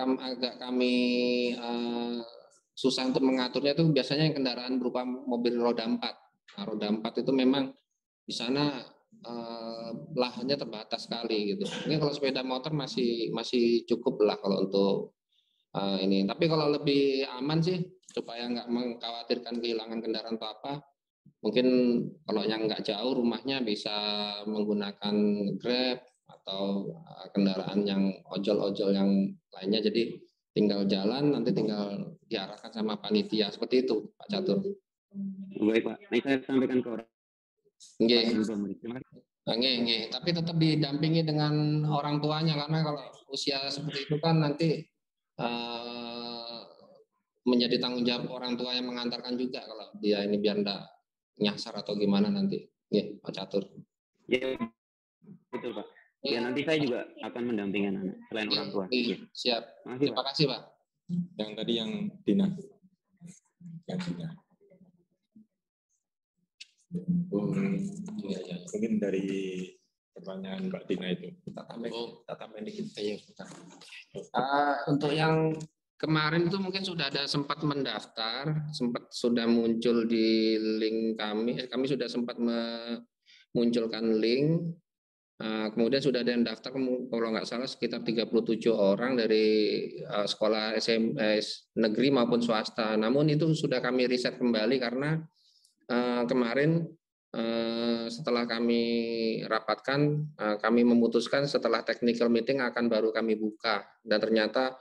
kami susah untuk mengaturnya itu biasanya yang kendaraan berupa mobil roda 4. Nah, roda 4 itu memang di sana lahannya terbatas sekali gitu. Mungkin kalau sepeda motor masih cukup lah kalau untuk ini. Tapi kalau lebih aman sih supaya nggak mengkhawatirkan kehilangan kendaraan atau apa, mungkin kalau yang nggak jauh rumahnya bisa menggunakan Grab atau kendaraan yang ojol-ojol yang lainnya. Jadi tinggal jalan, nanti tinggal diarahkan sama panitia. Seperti itu, Pak Catur. Baik, Pak. Baik, saya sampaikan ke orang. Nggih. Tapi tetap didampingi dengan orang tuanya, karena kalau usia seperti itu kan nanti menjadi tanggung jawab orang tua yang mengantarkan juga kalau dia ini biar enggak nyasar atau gimana nanti. Nggih, Pak Catur. Ya, betul, Pak. Ya, nanti saya juga akan mendampingi anak selain orang tua. Siap. Terima kasih, Pak. Yang tadi yang Dina. Mungkin dari pertanyaan Mbak Dina itu. Kita tambahin dikit. Untuk yang kemarin itu mungkin sudah ada sempat mendaftar, sudah muncul di link kami. Kami sudah sempat memunculkan link. Kemudian sudah ada yang daftar, kalau nggak salah sekitar 37 orang dari sekolah SMS negeri maupun swasta. Namun itu sudah kami riset kembali karena kemarin setelah kami rapatkan, kami memutuskan setelah technical meeting akan baru kami buka. Dan ternyata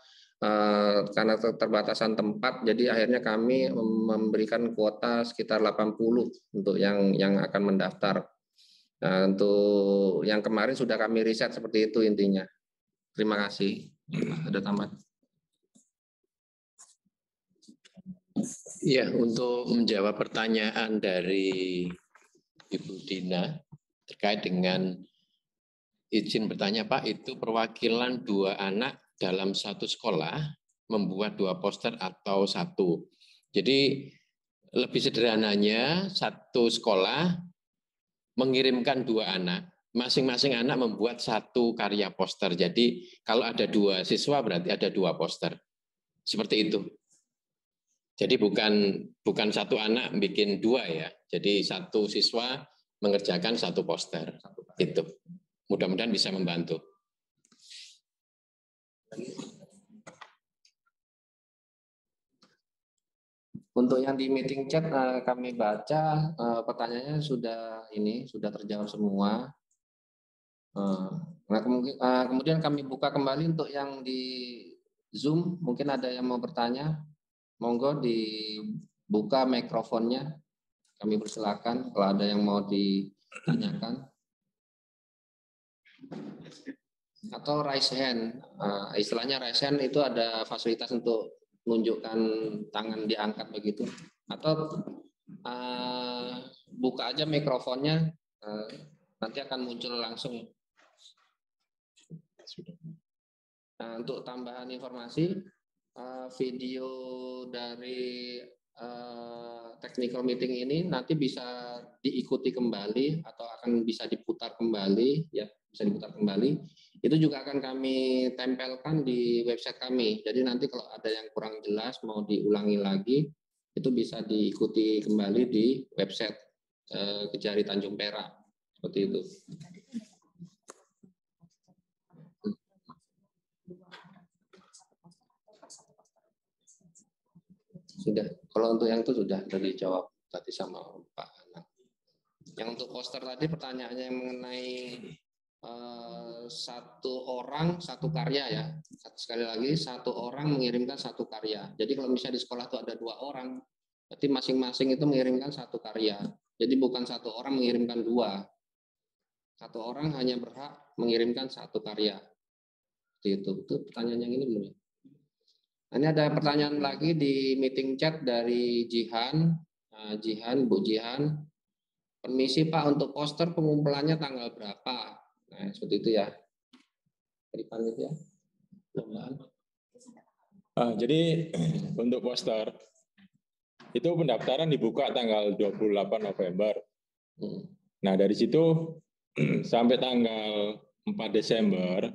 karena keterbatasan tempat, jadi akhirnya kami memberikan kuota sekitar 80 untuk yang akan mendaftar. Nah, untuk yang kemarin sudah kami riset seperti itu intinya. Terima kasih. Ada tambahan? Ya, untuk menjawab pertanyaan dari Ibu Dina terkait dengan izin bertanya, Pak, itu perwakilan 2 anak dalam satu sekolah membuat 2 poster atau 1. Jadi lebih sederhananya satu sekolah mengirimkan 2 anak, masing-masing anak membuat 1 karya poster. Jadi kalau ada 2 siswa berarti ada 2 poster. Seperti itu. Jadi bukan 1 anak bikin 2 ya. Jadi 1 siswa mengerjakan 1 poster. Itu. Mudah-mudahan bisa membantu. Untuk yang di meeting chat kami baca pertanyaannya sudah terjawab semua. Nah, kemudian kami buka kembali untuk yang di Zoom. Mungkin ada yang mau bertanya, monggo dibuka mikrofonnya. Kami persilakan kalau ada yang mau ditanyakan. Atau raise hand. Istilahnya raise hand itu ada fasilitas untuk menunjukkan tangan diangkat begitu, atau buka aja mikrofonnya, nanti akan muncul langsung. Untuk tambahan informasi, video dari technical meeting ini nanti bisa diikuti kembali atau akan bisa diputar kembali, ya, bisa diputar kembali. Itu juga akan kami tempelkan di website kami. Jadi nanti kalau ada yang kurang jelas mau diulangi lagi, itu bisa diikuti kembali di website Kejari Tanjung Perak. Seperti itu. Sudah. Kalau untuk yang itu sudah dijawab tadi sama Pak Anang. Yang untuk poster tadi pertanyaannya yang mengenai 1 orang 1 karya ya. Sekali lagi 1 orang mengirimkan 1 karya. Jadi kalau misalnya di sekolah itu ada 2 orang, berarti masing-masing itu mengirimkan 1 karya. Jadi bukan 1 orang mengirimkan 2. 1 orang hanya berhak mengirimkan 1 karya. Itu pertanyaan yang ini belum ya? Ini ada pertanyaan lagi di meeting chat dari Jihan. Bu Jihan. Permisi Pak, untuk poster pengumpulannya tanggal berapa? Nah, seperti itu ya. Dari panitia. Jadi untuk poster itu pendaftaran dibuka tanggal 28 November. Nah, dari situ sampai tanggal 4 Desember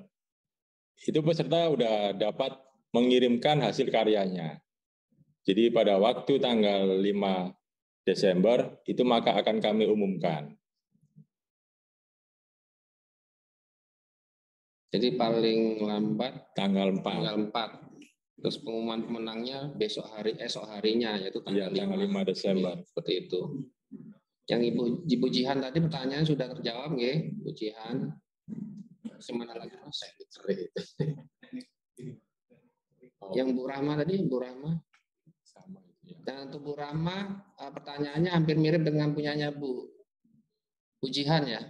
itu peserta udah dapat mengirimkan hasil karyanya. Jadi pada waktu tanggal 5 Desember itu maka akan kami umumkan. Jadi paling lambat tanggal 4. Tanggal 4. Terus pengumuman pemenangnya esok harinya, yaitu tanggal 5 Desember. Seperti itu. Yang Ibu Jihan tadi pertanyaan sudah terjawab, nggih, Bu Jihan. Semana lagi Mas? Yang Bu Rahma tadi, Bu Rahma. Dan untuk Bu Rahma, pertanyaannya hampir mirip dengan punyanya Bu Jihan ya.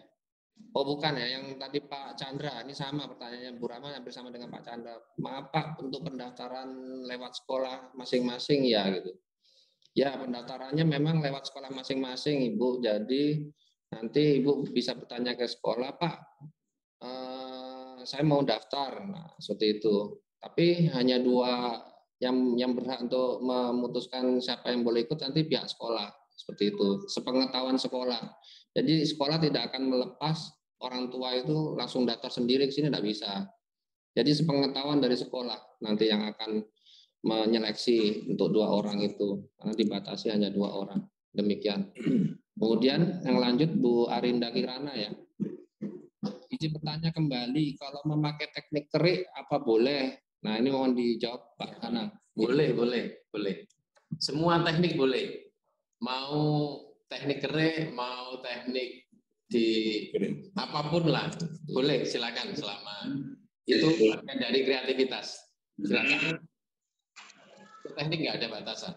Oh bukan ya, yang tadi Pak Chandra, ini sama pertanyaannya Bu Rahma hampir sama dengan Pak Chandra. Maaf Pak, untuk pendaftaran lewat sekolah masing-masing ya gitu. Ya pendaftarannya memang lewat sekolah masing-masing Ibu, jadi nanti Ibu bisa bertanya ke sekolah, Pak, saya mau daftar, nah seperti itu. Tapi hanya 2 yang berhak untuk memutuskan siapa yang boleh ikut nanti pihak sekolah, seperti itu. Sepengetahuan sekolah. Jadi sekolah tidak akan melepas orang tua itu langsung daftar sendiri ke sini, tidak bisa. Jadi sepengetahuan dari sekolah nanti yang akan menyeleksi untuk 2 orang itu, karena dibatasi hanya 2 orang. Demikian. Kemudian yang lanjut Bu Arinda Kirana ya. Izin bertanya kembali, kalau memakai teknik kerik apa boleh? Nah ini mohon dijawab Pak Anang. Boleh. Semua teknik boleh. Mau teknik kerik, mau teknik di apapun lah, boleh, silakan, selama itu bagian dari kreativitas. Silakan. Teknik nggak ada batasan.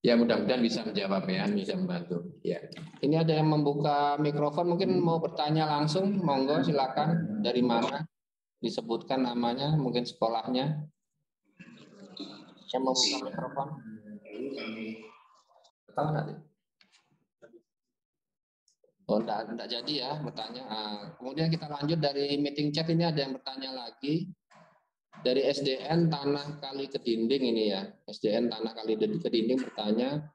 Ya mudah-mudahan bisa menjawab ya, bisa membantu. Ya. Ini ada yang membuka mikrofon, mungkin mau bertanya langsung, monggo silakan. Dari mana? Disebutkan namanya, mungkin sekolahnya. Yang membuka mikrofon. Tahu nanti? Oh, enggak jadi ya bertanya. Kemudian kita lanjut dari meeting chat, ini ada yang bertanya lagi. Dari SDN Tanah Kali Kedinding ini ya. SDN Tanah Kali Kedinding bertanya,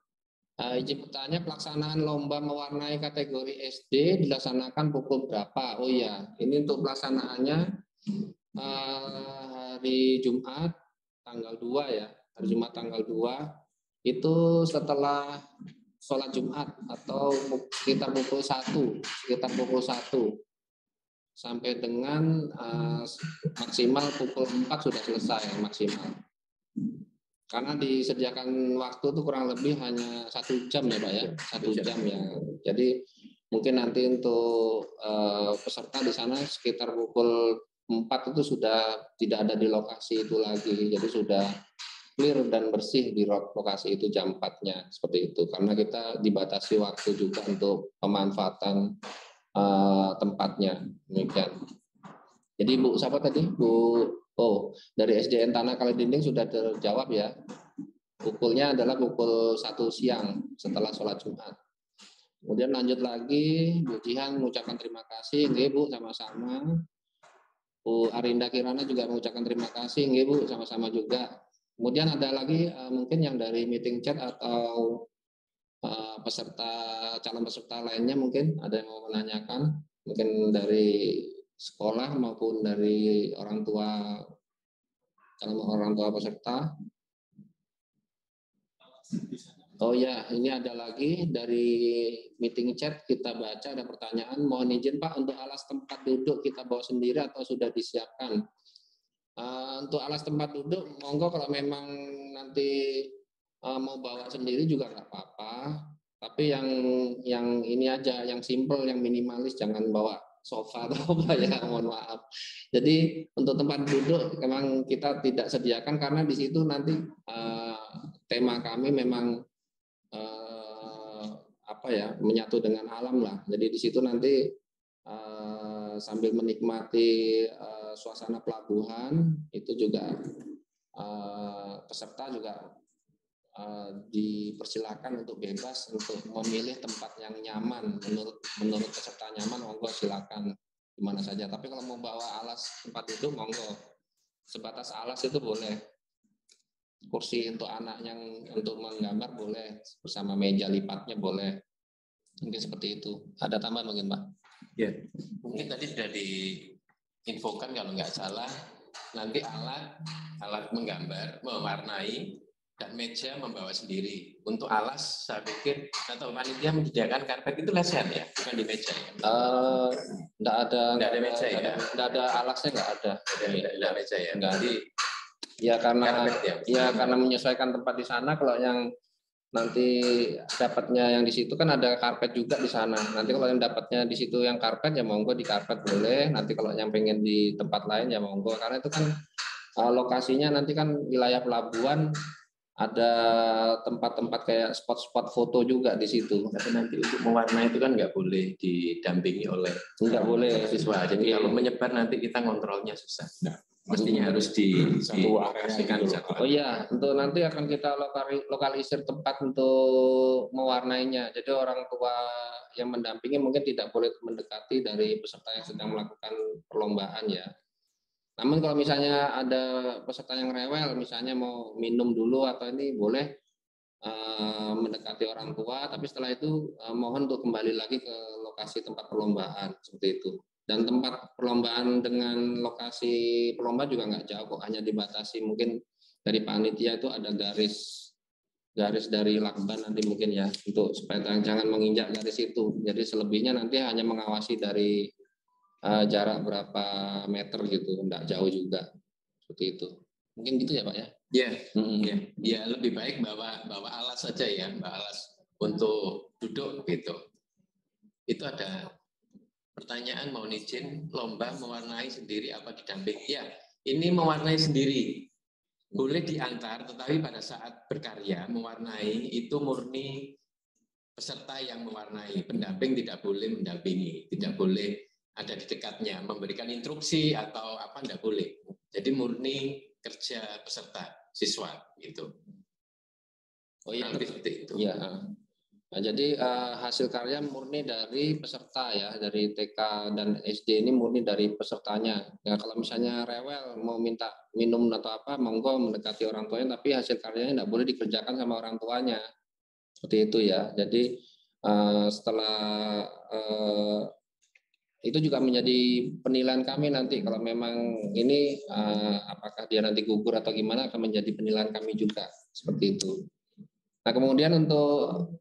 izin bertanya, pelaksanaan lomba mewarnai kategori SD dilaksanakan pukul berapa? Oh iya, ini untuk pelaksanaannya hari Jumat tanggal 2 ya. Hari Jumat tanggal 2 itu setelah sholat Jumat atau sekitar pukul 1 sampai dengan maksimal pukul 4 sudah selesai maksimal. Karena disediakan waktu itu kurang lebih hanya 1 jam ya Pak ya, 1 jam ya. Jadi mungkin nanti untuk peserta di sana sekitar pukul 4 itu sudah tidak ada di lokasi itu lagi. Jadi sudah clear dan bersih di lokasi itu jam 4-nya, seperti itu. Karena kita dibatasi waktu juga untuk pemanfaatan tempatnya. Demikian. Jadi Bu, siapa tadi? Dari SDN Tanah Kali Dinding sudah terjawab ya. Pukulnya adalah pukul 1 siang setelah sholat Jumat. Kemudian lanjut lagi, Bu Jihan mengucapkan terima kasih. Nggih Bu, sama-sama. Bu Arinda Kirana juga mengucapkan terima kasih. Nggih Bu, sama-sama juga. Kemudian ada lagi mungkin yang dari meeting chat atau calon peserta lainnya mungkin ada yang mau menanyakan, mungkin dari sekolah maupun dari calon orang tua peserta. Oh ya, ini ada lagi dari meeting chat kita baca ada pertanyaan, mohon izin Pak, untuk alas tempat duduk kita bawa sendiri atau sudah disiapkan? Untuk alas tempat duduk, monggo kalau memang nanti mau bawa sendiri juga nggak apa-apa. Tapi yang ini aja, yang simple, yang minimalis, jangan bawa sofa atau apa ya, mohon maaf. Jadi untuk tempat duduk memang kita tidak sediakan karena di situ nanti tema kami memang menyatu dengan alam lah. Jadi di situ nanti sambil menikmati suasana pelabuhan itu juga peserta juga dipersilakan untuk bebas untuk memilih tempat yang nyaman menurut peserta nyaman, monggo silakan di mana saja. Tapi kalau mau bawa alas tempat duduk monggo, sebatas alas itu boleh. Kursi untuk anak yang untuk menggambar boleh, bersama meja lipatnya boleh. Mungkin seperti itu. Ada tambahan mungkin Pak? Ya, mungkin tadi sudah diinfokan kalau nggak salah nanti alat menggambar, mewarnai, dan meja membawa sendiri. Untuk alas, saya pikir atau panitia menyediakan karpet itu lesehan ya, bukan di meja ya? Nggak ada meja ya? Nggak ada alasnya, nggak ada. Nggak meja ya? Nggak ada. Ya karena karpet, ya? Karena menyesuaikan tempat di sana. Kalau yang nanti dapatnya yang di situ kan ada karpet juga di sana. Nanti kalau yang dapatnya di situ yang karpet ya monggo di karpet boleh. Nanti kalau yang pengen di tempat lain ya monggo. Karena itu kan lokasinya nanti kan wilayah pelabuhan, ada tempat-tempat kayak spot-spot foto juga di situ. Tapi nanti untuk mewarnai itu kan nggak boleh didampingi oleh siswa. Jadi kalau menyebar nanti kita ngontrolnya susah. Nah, mestinya harus diaplikasikan. Oh iya, untuk nanti akan kita lokalisir tempat untuk mewarnainya. Jadi orang tua yang mendampingi mungkin tidak boleh mendekati dari peserta yang sedang melakukan perlombaan ya. Namun kalau misalnya ada peserta yang rewel, misalnya mau minum dulu atau ini boleh mendekati orang tua, tapi setelah itu mohon untuk kembali lagi ke lokasi tempat perlombaan seperti itu. Dan tempat perlombaan dengan lokasi perlombaan juga nggak jauh kok, hanya dibatasi mungkin dari panitia itu ada garis dari lakban nanti mungkin ya, untuk supaya jangan menginjak garis itu. Jadi selebihnya nanti hanya mengawasi dari jarak berapa meter gitu, nggak jauh juga seperti itu. Mungkin gitu ya Pak ya? Ya lebih baik bawa alas saja ya, bawa alas untuk duduk gitu. Itu ada pertanyaan, mohon izin, lomba mewarnai sendiri apa didampingi? Ya, ini mewarnai sendiri. Boleh diantar, tetapi pada saat berkarya mewarnai itu murni peserta yang mewarnai. Pendamping tidak boleh mendampingi, tidak boleh ada di dekatnya, memberikan instruksi atau apa tidak boleh. Jadi murni kerja peserta, siswa gitu. Oh iya, seperti itu. Ya. Nah, jadi hasil karya murni dari peserta ya, dari TK dan SD ini murni dari pesertanya. Ya kalau misalnya rewel mau minta minum atau apa, monggo mendekati orang tuanya, tapi hasil karyanya tidak boleh dikerjakan sama orang tuanya. Seperti itu ya. Jadi setelah itu juga menjadi penilaian kami nanti kalau memang ini apakah dia nanti gugur atau gimana akan menjadi penilaian kami juga seperti itu. Nah kemudian untuk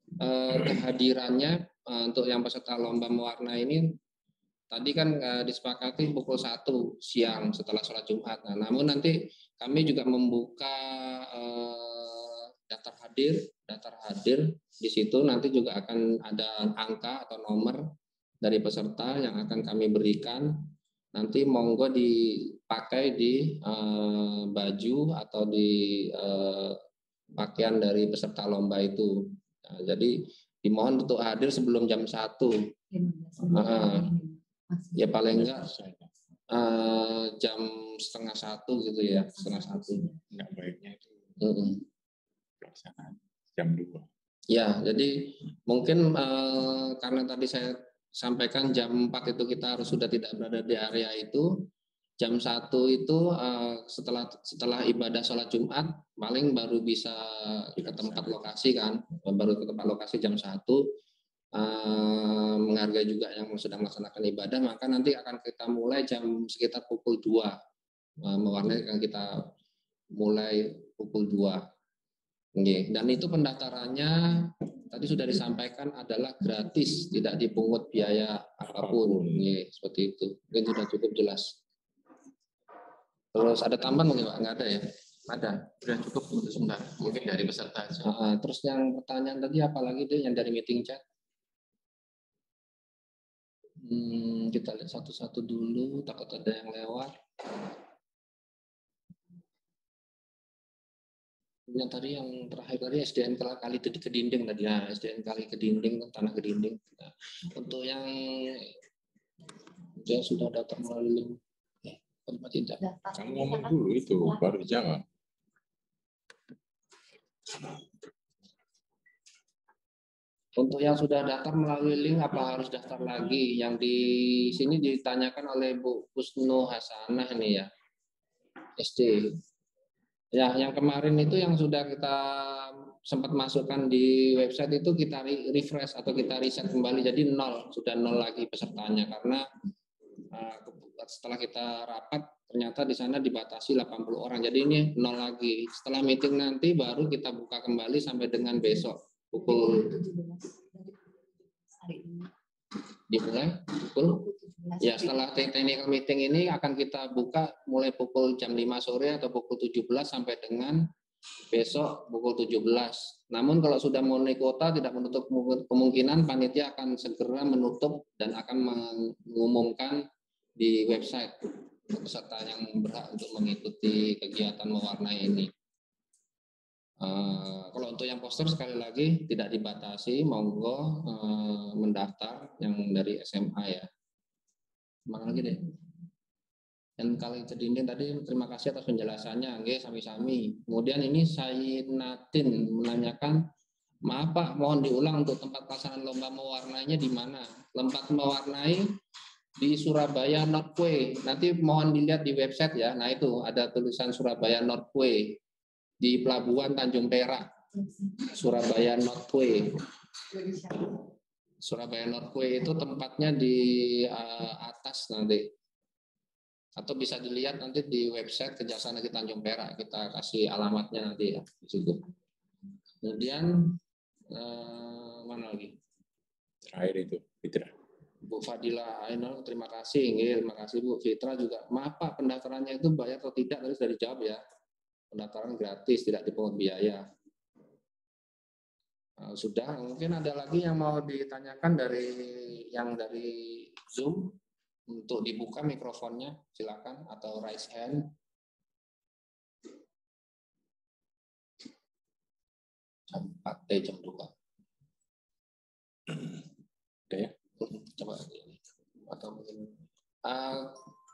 kehadirannya untuk yang peserta lomba mewarna ini tadi kan disepakati pukul 1 siang setelah sholat Jumat. Nah, namun nanti kami juga membuka daftar hadir di situ nanti juga akan ada angka atau nomor dari peserta yang akan kami berikan. Nanti monggo dipakai di baju atau di pakaian dari peserta lomba itu. Nah, jadi dimohon untuk hadir sebelum jam 1. Ya paling enggak jam 12:30 gitu ya, 12:30. Enggak baiknya itu pelaksanaan jam 2. Ya, jadi mungkin karena tadi saya sampaikan jam 4 itu kita harus sudah tidak berada di area itu. Jam 1 itu setelah ibadah sholat Jumat paling baru bisa ke tempat lokasi kan, baru ke tempat lokasi jam 1, menghargai juga yang sedang melaksanakan ibadah, maka nanti akan kita mulai jam sekitar pukul 2, mewarnai akan kita mulai pukul 2. Dan itu pendaftarannya tadi sudah disampaikan adalah gratis, tidak dipungut biaya apapun. Seperti itu, mungkin sudah cukup jelas. Terus ada tambahan mungkin Pak? Enggak ada ya? Ada, sudah cukup untuk sebentar. Mungkin dari peserta aja. Terus yang pertanyaan tadi apalagi deh yang dari meeting chat? Kita lihat satu-satu dulu, takut ada yang lewat. Yang tadi yang terakhir tadi SDN kali ke dinding tadi. Nah, SDN kali ke dinding, tanah ke dinding. Nah, untuk yang sudah datang melalui link. Tidak. Kamu ngomong dulu itu, baru dijawab. Untuk yang sudah daftar melalui link, apa harus daftar lagi? Yang di sini ditanyakan oleh Bu Kusno Hasanah nih ya, SD. Ya, yang kemarin itu yang sudah kita sempat masukkan di website itu kita refresh atau kita reset kembali, jadi 0, sudah 0 lagi pesertanya karena setelah kita rapat ternyata di sana dibatasi 80 orang. Jadi ini 0 lagi. Setelah meeting nanti baru kita buka kembali sampai dengan besok pukul dimulai pukul ya, setelah technical meeting ini akan kita buka mulai pukul jam 5 sore atau pukul 17 sampai dengan besok pukul 17. Namun kalau sudah memenuhi kuota tidak menutup kemungkinan panitia akan segera menutup dan akan mengumumkan di website peserta yang berhak untuk mengikuti kegiatan mewarnai ini. Kalau untuk yang poster sekali lagi tidak dibatasi, monggo mendaftar yang dari SMA ya. Mana lagi deh. Dan kali kedinding tadi terima kasih atas penjelasannya, nggih sami-sami. Kemudian ini Sainatin menanyakan, maaf Pak, mohon diulang untuk tempat pelaksanaan lomba mewarnainya di mana? Tempat mewarnai di Surabaya Northway. Nanti mohon dilihat di website ya. Nah itu ada tulisan Surabaya Northway di Pelabuhan Tanjung Perak. Surabaya Northway. Surabaya Northway itu tempatnya di atas nanti. Atau bisa dilihat nanti di website Kejaksaan Negeri Tanjung Perak. Kita kasih alamatnya nanti ya di situ. Kemudian mana lagi? Terakhir itu, Fitra. Bu Fadila Ainul, terima kasih. Terima kasih Bu Fitra juga. Maaf Pak, pendaftarannya itu bayar atau tidak? Tadi sudah dijawab ya. Pendaftaran gratis, tidak dipungut biaya. Sudah, mungkin ada lagi yang mau ditanyakan dari Zoom untuk dibuka mikrofonnya, silakan, atau raise hand. Jam 4, jam 2. Oke ya, coba atau mungkin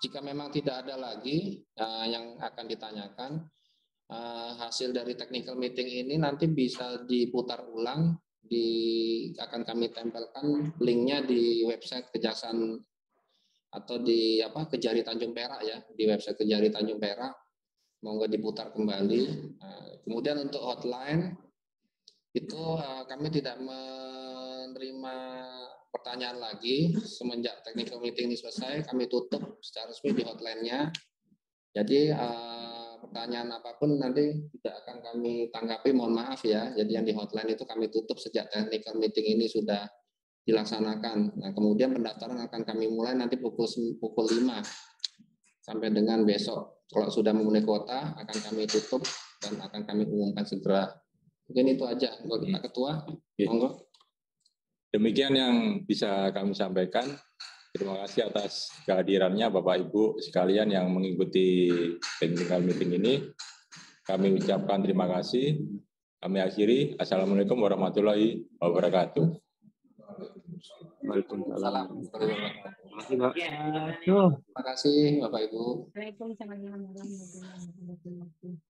jika memang tidak ada lagi yang akan ditanyakan, hasil dari technical meeting ini nanti bisa diputar ulang, akan kami tempelkan linknya di website Kejaksaan atau di Kejari Tanjung Perak ya, di website Kejari Tanjung Perak, monggo diputar kembali. Kemudian untuk hotline itu kami tidak menerima pertanyaan lagi semenjak technical meeting ini selesai, kami tutup secara resmi di hotline-nya. Jadi pertanyaan apapun nanti tidak akan kami tanggapi, mohon maaf ya. Jadi yang di hotline itu kami tutup sejak technical meeting ini sudah dilaksanakan. Nah, kemudian pendaftaran akan kami mulai nanti pukul 5 sampai dengan besok. Kalau sudah memenuhi kuota akan kami tutup dan akan kami umumkan segera. Mungkin itu aja, Pak Ketua. Monggo. Demikian yang bisa kami sampaikan. Terima kasih atas kehadirannya Bapak Ibu sekalian yang mengikuti technical meeting ini. Kami ucapkan terima kasih. Kami akhiri. Assalamualaikum warahmatullahi wabarakatuh. Waalaikumsalam. Terima kasih Bapak Ibu. Waalaikumsalam warahmatullahi wabarakatuh.